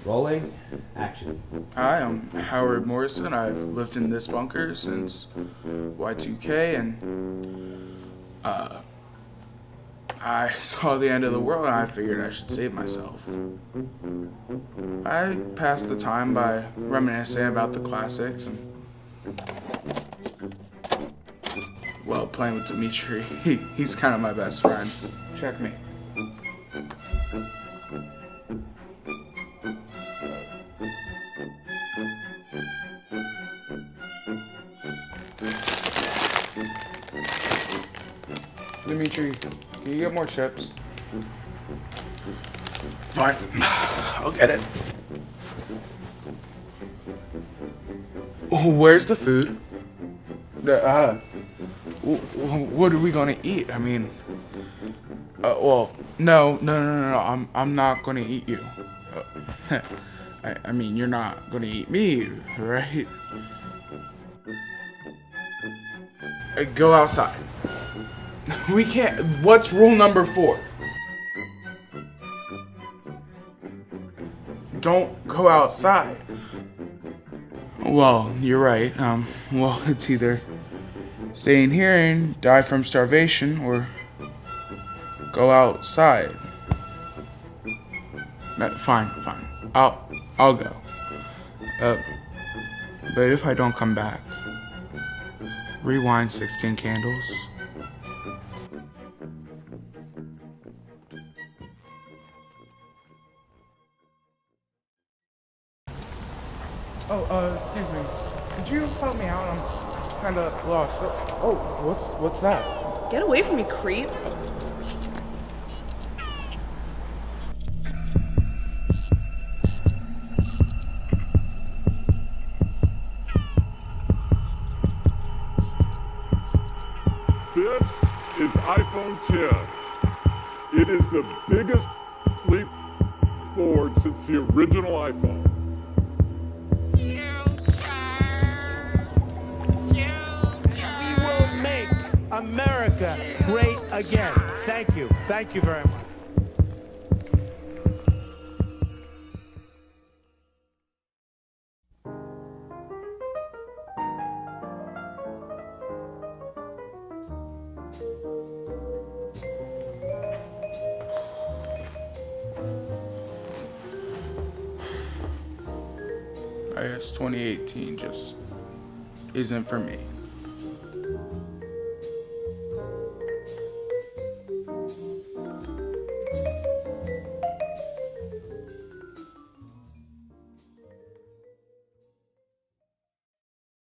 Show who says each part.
Speaker 1: Rolling. Action.
Speaker 2: Hi, I'm Howard Morrison. I've lived in this bunker since y2k, and I saw the end of the world and I figured I should save myself. I passed the time by reminiscing about the classics and, well, playing with Dimitri. He's kind of my best friend. Check me. Dimitri, can you get more chips? Fine, I'll get it. Where's the food? What are we gonna eat? I mean, well, no. I'm not gonna eat you. I mean, you're not gonna eat me, right? Go outside. We can't. What's rule number 4? Don't go outside. Well, you're right. Well, it's either stay in here and die from starvation or go outside. Fine. I'll go. But if I don't come back, rewind 16 candles. Excuse me. Could you help me out? I'm kind of lost. Oh, what's that?
Speaker 3: Get away from me, creep.
Speaker 4: This is iPhone 10. It is the biggest leap forward since the original iPhone.
Speaker 5: We will make America great again. Thank you. Thank you very much.
Speaker 2: I guess 2018 just isn't for me.